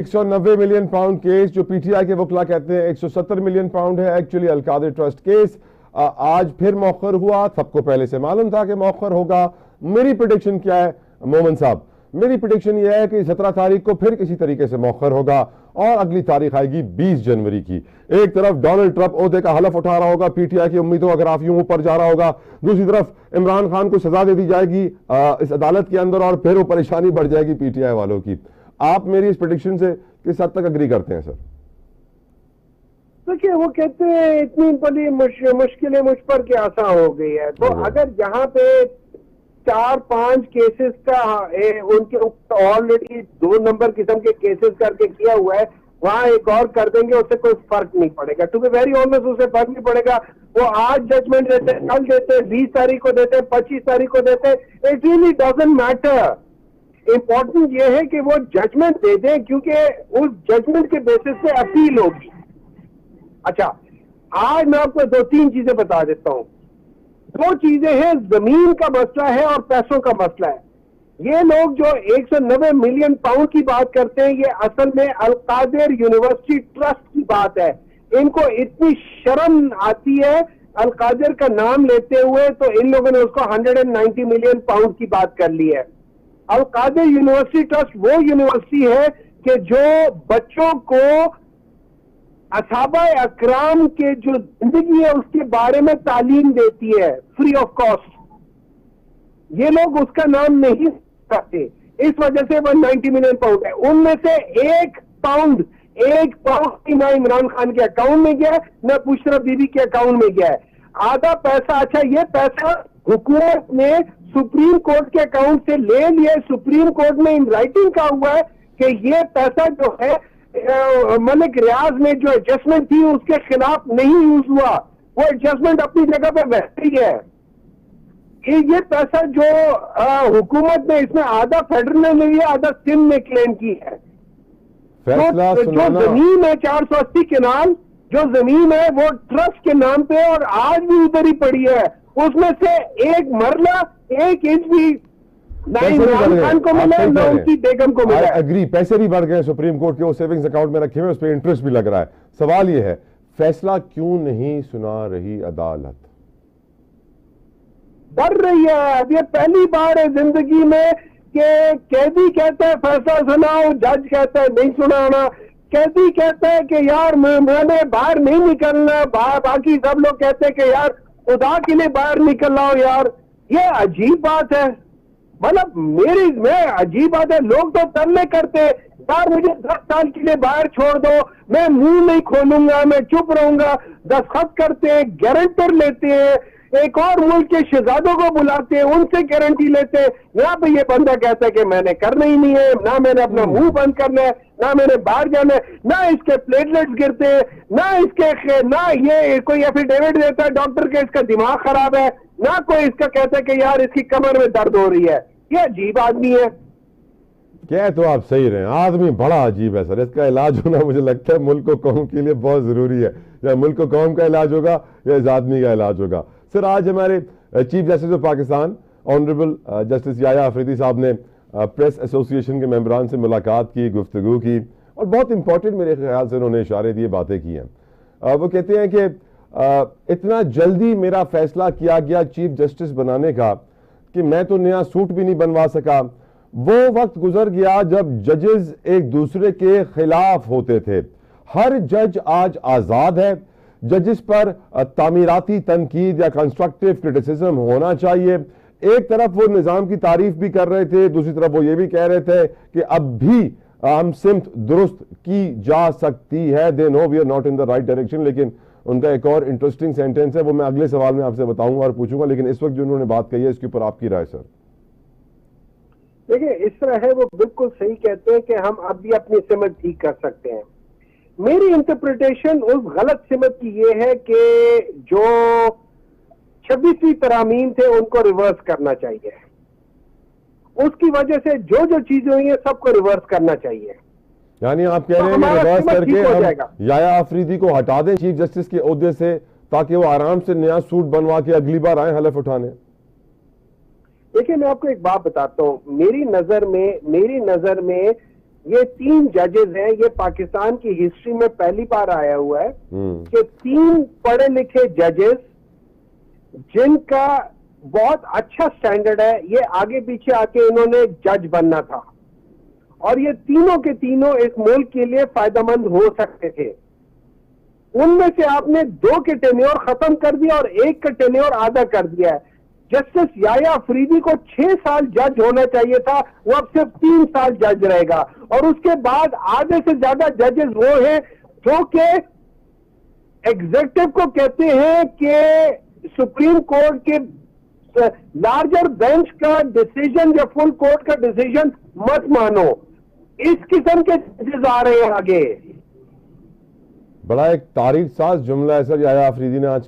190 million pound case जो PTI के वकला कहते हैं 170 मिलियन पाउंड है एक्चुअली अलकादिर ट्रस्ट केस आज फिर मौखर हुआ। सबको पहले से मालूम था कि मौखर होगा। मेरी प्रेडिक्शन क्या है मोमन साहब, मेरी प्रेडिक्शन यह है कि 17 तारीख को फिर किसी तरीके से मौखर होगा और अगली तारीख आएगी 20 जनवरी की। एक तरफ डोनाल्ड ट्रंप ओहदे का हलफ उठा रहा होगा, पीटीआई की उम्मीदों अगर आप यूं ऊपर जा रहा होगा, दूसरी तरफ इमरान खान को सजा दे दी जाएगी इस अदालत के अंदर और फिर वो परेशानी बढ़ जाएगी पीटीआई वालों की। आप मेरी इस प्रेडिक्शन से किस हद तक अग्री करते हैं सर? देखिए, वो कहते हैं इतनी बड़ी मुश्किलें मुझ पर क्या आसान हो गई है, तो अगर यहाँ पे 4-5 केसेस का उनके ऊपर ऑलरेडी 2 नंबर किस्म के केसेस करके किया हुआ है, वहां एक और कर देंगे, उससे कोई फर्क नहीं पड़ेगा। टू बी वेरी ऑनेस्ट, उससे फर्क नहीं पड़ेगा। वो आज जजमेंट देते, कल देते, 20 तारीख को देते, 25 तारीख को देते, it really doesn't matter. Important ये है कि वो जजमेंट दे दें, क्योंकि उस जजमेंट के बेसिस पे अपील होगी। अच्छा, आज मैं आपको 2-3 चीजें बता देता हूं। 2 चीजें हैं, जमीन का मसला है और पैसों का मसला है। ये लोग जो 190 मिलियन पाउंड की बात करते हैं, ये असल में अलकादिर यूनिवर्सिटी ट्रस्ट की बात है। इनको इतनी शर्म आती है अलकादिर का नाम लेते हुए, तो इन लोगों ने उसको 190 मिलियन पाउंड की बात कर ली है। अलकादिर यूनिवर्सिटी ट्रस्ट वो यूनिवर्सिटी है कि जो बच्चों को असहाबा अकराम के जो जिंदगी है उसके बारे में तालीम देती है फ्री ऑफ कॉस्ट। ये लोग उसका नाम नहीं करते, इस वजह से 190 मिलियन पाउंड है। उनमें से एक पाउंड ना इमरान खान के अकाउंट में गया है, ना मुशर्रफ बीबी के अकाउंट में गया है। आधा पैसा, अच्छा ये पैसा हुकूमत ने सुप्रीम कोर्ट के अकाउंट से ले लिया। सुप्रीम कोर्ट में इन राइटिंग का हुआ है कि ये पैसा जो है मलिक रियाज में जो एडजस्टमेंट थी उसके खिलाफ नहीं यूज हुआ, वो एडजस्टमेंट अपनी जगह पे वैसी है। ये पैसा जो हुकूमत ने, इसमें आधा फेडरल ने लिया, आधा सिंध ने क्लेम की है। जो जमीन है 480 केनाल जो जमीन है वो ट्रस्ट के नाम पे और आज भी उधर ही पड़ी है। उसमें से एक मरला 1 इंच भी ना इमरान खान को मिला, ना उनकी बेगम को मिला। एग्री, पैसे भी बढ़ गए सुप्रीम कोर्ट के, वो सेविंग्स अकाउंट में रखे हुए, उस पर इंटरेस्ट भी लग रहा है। सवाल ये है, फैसला क्यों नहीं सुना रही अदालत? बढ़ रही है। अब ये पहली बार है जिंदगी में कि कैदी कहता है फैसला सुनाओ, जज कहता है नहीं सुनाना। कैदी कहता है कि यार मैंने बाहर नहीं निकलना, बाकी सब लोग कहते हैं कि यार खुदा के लिए बाहर निकल आओ यार। ये अजीब बात है, मतलब मैं अजीब बात है। लोग तो तरले करते यार मुझे 10 साल के लिए बाहर छोड़ दो, मैं मुंह नहीं खोलूंगा, मैं चुप रहूंगा। दस्तखत करते हैं, गारंटर लेते हैं, एक और मुल्क के शहजादों को बुलाते हैं, उनसे गारंटी लेते हैं। यहाँ पे ये बंदा कहता है कि मैंने करना ही नहीं है, ना मैंने अपना मुंह बंद करना है, ना मैंने बाहर जाना है, ना इसके प्लेटलेट्स गिरते हैं, ना ये कोई एफिडेविट देता है डॉक्टर के इसका दिमाग खराब है, ना कोई इसका कहता है कि यार इसकी कमर में दर्द हो रही है। ये अजीब आदमी है। क्या तो आप सही रहे, आदमी बड़ा अजीब है सर। इसका इलाज होना मुझे लगता है मुल्क को कौम के लिए बहुत जरूरी है। या मुल्क को कौम का इलाज होगा या इस आदमी का इलाज होगा। सर, आज हमारे chief justice of Pakistan honourable justice Yahya Afridi साहब ने प्रेस एसोसिएशन के मेंबरान से मुलाकात की, गुफ्तगू की, और बहुत इंपॉर्टेंट मेरे ख्याल से उन्होंने इशारे दिए, बातें की हैं। वो कहते हैं कि इतना जल्दी मेरा फैसला किया गया चीफ जस्टिस बनाने का कि मैं तो नया सूट भी नहीं बनवा सका। वो वक्त गुजर गया जब जजेस एक दूसरे के खिलाफ होते थे। हर जज आज आजाद है। जजेस पर तामीराती तनकीद या कंस्ट्रक्टिव क्रिटिसिज्म होना चाहिए। एक तरफ वो निजाम की तारीफ भी कर रहे थे, दूसरी तरफ वो ये भी कह रहे थे कि अब भी हम सिमत दुरुस्त की जा सकती है। They know we are not in the right direction. लेकिन उनका एक और इंटरेस्टिंग सेंटेंस है, वो मैं अगले सवाल में आपसे बताऊंगा और पूछूंगा। लेकिन इस वक्त जो उन्होंने बात कही है इसके ऊपर आपकी राय सर? देखिए, इस तरह है, वो बिल्कुल सही कहते हैं कि हम अब भी अपनी सिमत ठीक कर सकते हैं। मेरी इंटरप्रिटेशन उस गलत सिमत की ये है कि जो 26वीं तरामीम थे उनको रिवर्स करना चाहिए। उसकी वजह से जो जो चीजें हुई हैं सबको रिवर्स करना चाहिए। यानी आप कह रहे हैं कि रिवर्स करके हम याया अफरीदी को हटा दें चीफ जस्टिस के ओहदे से, ताकि वो आराम से नया सूट बनवा के अगली बार आए हलफ उठाने। देखिए, मैं आपको एक बात बताता हूं। मेरी नजर में ये 3 जजेस हैं, ये पाकिस्तान की हिस्ट्री में पहली बार आया हुआ है कि 3 पढ़े लिखे जजेस जिनका बहुत अच्छा स्टैंडर्ड है, ये आगे पीछे आके इन्होंने जज बनना था और ये तीनों के तीनों इस मुल्क के लिए फायदेमंद हो सकते थे। उनमें से आपने 2 के टेन्योर खत्म कर दिया और 1 का टेन्योर आधा कर दिया है। जस्टिस याया अफरीदी को 6 साल जज होना चाहिए था, वो अब सिर्फ 3 साल जज रहेगा। और उसके बाद आधे से ज्यादा जजेस वो हैं जो कि एग्जीक्यूटिव को कहते हैं कि सुप्रीम कोर्ट के लार्जर बेंच का डिसीजन या फुल कोर्ट का डिसीजन मत मानो। इस किस्म के जजेस आ रहे हैं आगे। बड़ा एक तारीख साज जुमला है सर याया अफरीदी ने आज